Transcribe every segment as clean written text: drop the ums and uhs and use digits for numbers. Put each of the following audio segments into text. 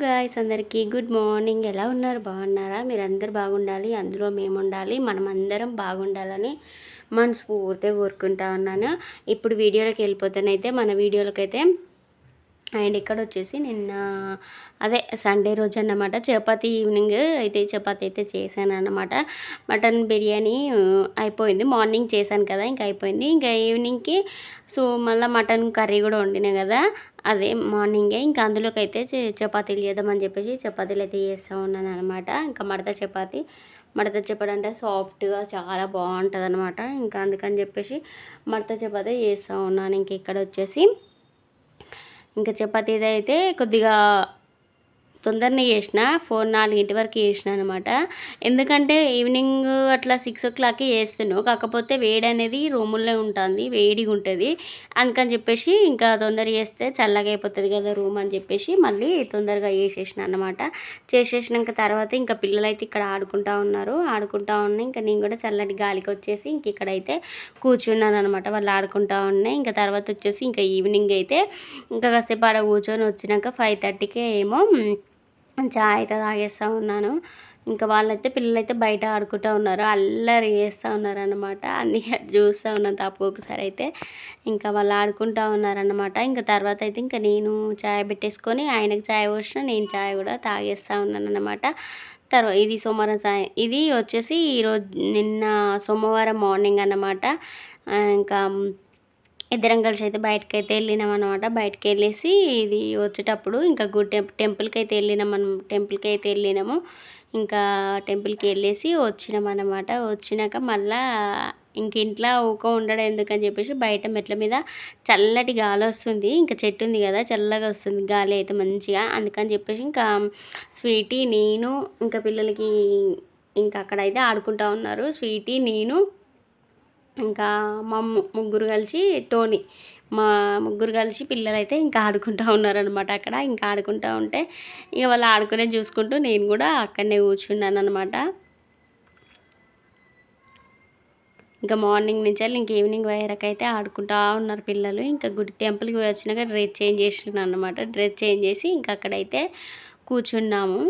Guys, అందరికీ good morning. ఎలా ఉన్నారు? బాగున్నారా? మీరందరూ బాగుండాలి, అందులో మేము ఉండాలి, మనం అందరం బాగుండాలని మనస్ఫూర్తిగా కోరుకుంటా ఉన్నాను. ఇప్పుడు వీడియోలోకి వెళ్ళిపోతానైతే మన వీడియోలకైతే అండ్ ఇక్కడ వచ్చేసి నిన్న అదే సండే రోజు అన్నమాట చపాతీ ఈవినింగ్ అయితే చపాతీ అయితే చేశాను అన్నమాట. మటన్ బిర్యానీ అయిపోయింది, మార్నింగ్ చేశాను కదా, ఇంకా అయిపోయింది. ఇంకా ఈవినింగ్కి సో మళ్ళీ మటన్ కర్రీ కూడా వండినా కదా, అదే మార్నింగే ఇంకా అందులోకి అయితే చపాతీలు చేద్దామని చెప్పేసి చపాతీలు అయితే చేస్తూ ఉన్నాను అనమాట. ఇంకా మడత చపాతీ అంటే సాఫ్ట్గా చాలా బాగుంటుంది అనమాట. ఇంకా అందుకని చెప్పేసి మడత చపాతీ చేస్తూ ఉన్నాను. ఇంక ఇక్కడ వచ్చేసి ఇంకా చపాతీ అయితే కొద్దిగా తొందరనే చేసిన 4-4 వరకు చేసిన అనమాట. ఎందుకంటే ఈవినింగ్ అట్లా 6 o'clockకి చేస్తున్నాను, కాకపోతే వేడి అనేది రూముల్లో ఉంటుంది, వేడిగా ఉంటుంది. అందుకని చెప్పేసి ఇంకా తొందరగా చేస్తే చల్లగా అయిపోతుంది కదా రూమ్ అని చెప్పేసి మళ్ళీ తొందరగా చేసేసిన అనమాట. చేసేసినాక తర్వాత ఇంకా పిల్లలైతే ఇక్కడ ఆడుకుంటూ ఉన్నాయి. ఇంకా నేను కూడా చల్లటి గాలికి వచ్చేసి ఇంక ఇక్కడైతే కూర్చున్నాను అనమాట. వాళ్ళు ఆడుకుంటూ ఉన్నాయి. ఇంకా తర్వాత వచ్చేసి ఇంకా ఈవినింగ్ అయితే ఇంకా కాసేపు ఆడ కూర్చొని వచ్చినాక 5:30కే ఏమో చాయ్ అయితే తాగేస్తూ ఉన్నాను. ఇంకా పిల్లలైతే బయట ఆడుకుంటూ ఉన్నారు, అల్లరి చేస్తూ ఉన్నారు అనమాట. అందుకే చూస్తూ ఉన్నాను ఒకసారి అయితే. ఇంకా వాళ్ళు ఆడుకుంటూ ఉన్నారనమాట. ఇంకా తర్వాత అయితే ఇంకా నేను చాయ్ పెట్టేసుకొని ఆయనకు చాయ్ పోసిన, నేను చాయ్ కూడా తాగేస్తూ ఉన్నాను అనమాట. ఇది సోమవారం ఇది వచ్చేసి ఈరోజు నిన్న సోమవారం మార్నింగ్ అన్నమాట. ఇంకా ఇద్దరం కలిసి అయితే బయటకు అయితే వెళ్ళినాం అనమాట. బయటకు వెళ్ళేసి ఇది వచ్చేటప్పుడు ఇంకా టెంపుల్కి అయితే వెళ్ళినాము. ఇంకా టెంపుల్కి వెళ్ళేసి వచ్చినాం అనమాట. వచ్చినాక మళ్ళా ఇంక ఇంట్లో ఉండడం ఎందుకని చెప్పేసి బయట మెట్ల మీద చల్లటి గాలి వస్తుంది. ఇంకా చెట్టు ఉంది కదా, చల్లగా వస్తుంది గాలి అయితే మంచిగా. అందుకని చెప్పేసి ఇంకా స్వీటీ, నేను ఇంకా పిల్లలకి ఇంకా అక్కడైతే ఆడుకుంటూ ఉన్నారు. స్వీటీ, నేను ఇంకా మా ముగ్గురు కలిసి మా ముగ్గురు కలిసి పిల్లలైతే ఇంకా ఆడుకుంటూ ఉన్నారనమాట అక్కడ. ఇంకా ఆడుకుంటూ ఉంటే ఇక వాళ్ళు ఆడుకునే చూసుకుంటూ నేను కూడా అక్కడనే కూర్చున్నాను అనమాట. ఇంకా మార్నింగ్ నుంచి ఇంక ఈవినింగ్ వరకు అయితే ఆడుకుంటూ ఉన్నారు పిల్లలు. ఇంకా టెంపుల్కి వచ్చినాక డ్రెస్ చేంజ్ చేసినాను అనమాట. డ్రెస్ చేంజ్ చేసి ఇంకా అక్కడైతే కూర్చున్నాము.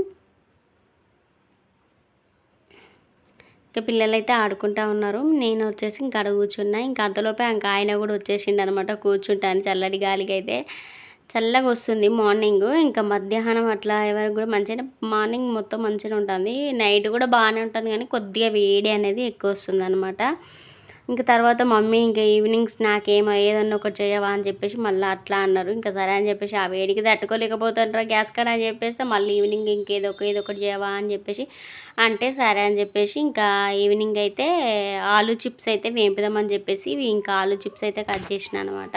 ఇంకా పిల్లలైతే ఆడుకుంటూ ఉన్నారు, నేను వచ్చేసి ఇంకా అక్కడ కూర్చున్నా. ఇంకా అంతలోపే ఇంకా ఆయన కూడా వచ్చేసిండు అనమాట కూర్చుంటాను. చల్లటి గాలికి అయితే చల్లగా వస్తుంది మార్నింగ్. ఇంకా మధ్యాహ్నం అట్లా ఎవరికి కూడా మంచిగా, మార్నింగ్ మొత్తం మంచిగా ఉంటుంది, నైట్ కూడా బాగానే ఉంటుంది, కానీ కొద్దిగా వేడి అనేది ఎక్కువ వస్తుంది అనమాట. ఇంకా తర్వాత మమ్మీ ఇంకా ఈవినింగ్ స్నాక్ ఏదన్నా ఒకటి చేయవా అని చెప్పేసి మళ్ళీ అట్లా అన్నారు. ఇంకా సరే అని చెప్పేసి ఆ వేడికి తట్టుకోలేకపోతుంటారా గ్యాస్ కాడ అని చెప్పేస్తే మళ్ళీ ఈవినింగ్ ఏదో ఒకటి చేయవా అని చెప్పేసి అంటే సరే అని చెప్పేసి ఇంకా ఈవినింగ్ అయితే ఆలు చిప్స్ అయితే వేపుదామని చెప్పేసి ఇంకా ఆలు చిప్స్ అయితే కట్ చేసిన అనమాట.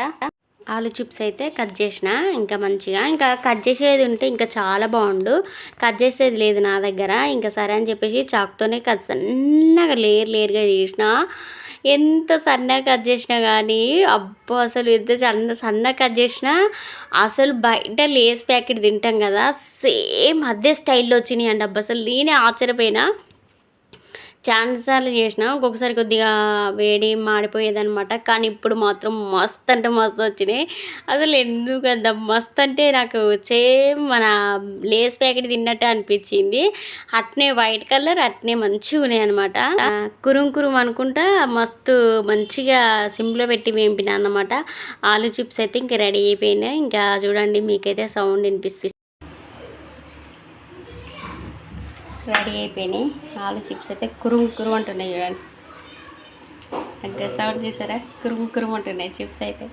ఆలు చిప్స్ అయితే కట్ చేసిన ఇంకా మంచిగా. ఇంకా కట్ చేసేది ఉంటే ఇంకా చాలా బాగుండు, కట్ చేసేది లేదు నా దగ్గర. ఇంకా సరే అని చెప్పేసి చాకుతోనే సన్నగా లేయర్గా చేసిన. ఎంత సన్నగా కట్ చేసినా కానీ అబ్బో అసలు ఎంత సన్నగా కట్ చేసినా అసలు బయట లేస్ ప్యాకెట్ తింటాం కదా, సేమ్ అదే స్టైల్లో వచ్చినాయి అండి. అబ్బా అసలు నేనే ఆశ్చర్యపోయినా. చాలాసార్లు చేసిన, ఒక్కొక్కసారి కొద్దిగా వేడి మాడిపోయేదనమాట. కానీ ఇప్పుడు మాత్రం మస్తు అంటే మస్తు వచ్చినాయి. అసలు ఎందుకు అంత మస్తు అంటే నాకు సేమ్ మన లేస్ ప్యాకెట్ తిన్నట్టే అనిపించింది. అట్నే వైట్ కలర్ అట్నే మంచిగా ఉన్నాయి అనమాట. కురుం అనుకుంటా మస్తు మంచిగా సిమ్లో పెట్టి వేంపిన అన్నమాట. ఆలు చిప్స్ అయితే ఇంకా రెడీ అయిపోయినాయి. ఇంకా చూడండి మీకైతే సౌండ్ వినిపిస్తుంది. రెడీ అయిపోయినాయి ఆలు చిప్స్ అయితే కురుం అంటున్నాయి చూడండి. ఇంకా సౌండ్ చూసారా, కురుం అంటున్నాయి చిప్స్ అయితే.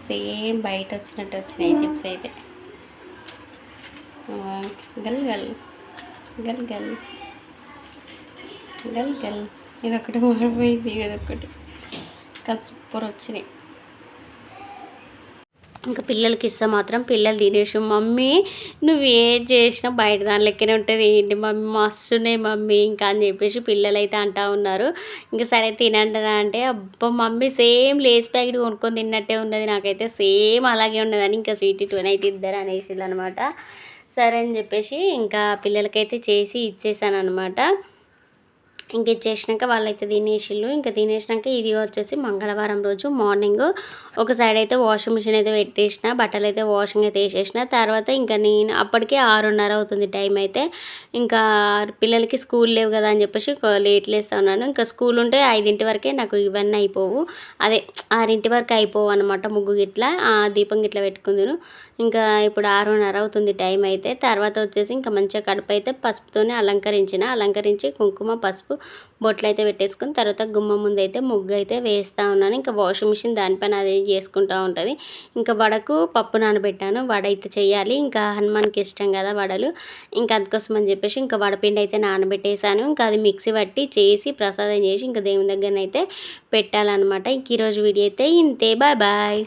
సేమ్ బయట వచ్చినట్టు వచ్చినాయి చిప్స్ అయితే. గల్ గల్ గల్ గల్ గల్ గల్ ఇదొకటి మారిపోయింది, ఇదొకటి సూపర్ వచ్చినాయి. ఇంకా పిల్లలకి ఇస్తే మాత్రం పిల్లలు తినేసి మమ్మీ నువ్వు ఏం చేసినా బయట దాని లెక్కనే ఉంటుంది, ఏంటి మమ్మీ మస్తున్నాయి మమ్మీ ఇంకా అని చెప్పేసి పిల్లలు అయితే అంటూ ఉన్నారు. ఇంకా సరే తినంటారా అంటే అబ్బా మమ్మీ సేమ్ లేస్ ప్యాకెట్ కొనుక్కొని తిన్నట్టే ఉన్నది, నాకైతే సేమ్ అలాగే ఉన్నదని ఇంకా స్వీట్ అయితే ఇద్దరు అనేసి అనమాట. సరే అని చెప్పేసి ఇంకా పిల్లలకైతే చేసి ఇచ్చేసాను అనమాట. ఇంక ఇచ్చేసినాక వాళ్ళైతే తినేసిళ్ళు. ఇంక తినేసినాక ఇది వచ్చేసి మంగళవారం రోజు మార్నింగ్ ఒక సైడ్ అయితే వాషింగ్ మిషన్ అయితే పెట్టేసిన, బట్టలైతే వాషింగ్ అయితే వేసేసిన. తర్వాత ఇంకా నేను అప్పటికే 6:30 అవుతుంది టైం అయితే. ఇంకా పిల్లలకి స్కూల్ లేవు కదా అని చెప్పేసి లేట్ లేస్తా ఉన్నాను. ఇంకా స్కూల్ ఉంటే 5 వరకే నాకు ఇవన్నీ అయిపోవు, అదే 6 వరకు అయిపోవు అనమాట. ముగ్గు గిట్లా దీపం గిట్లా పెట్టుకుందును. ఇంకా ఇప్పుడు 6:30 అవుతుంది టైం అయితే. తర్వాత వచ్చేసి ఇంకా మంచిగా కడుపు అయితే పసుపుతోనే అలంకరించి కుంకుమ పసుపు బొట్లు అయితే పెట్టేసుకుని తర్వాత గుమ్మం ముందు అయితే ముగ్గు అయితే వేస్తూ ఉన్నాను. ఇంకా వాషింగ్ మిషన్ దానిపైన అది చేసుకుంటూ ఉంటుంది. ఇంకా వడకు పప్పు నానబెట్టాను, వడ అయితే చేయాలి. ఇంకా హనుమాన్కి ఇష్టం కదా వడలు, ఇంకా అందుకోసం అని చెప్పేసి ఇంకా వడపిండి అయితే నానబెట్టేసాను. ఇంకా అది మిక్సీ పట్టి చేసి ప్రసాదం చేసి ఇంకా దేవుని దగ్గరనైతే పెట్టాలన్నమాట. ఇంక ఈరోజు వీడియో అయితే ఇంతే. Bye bye.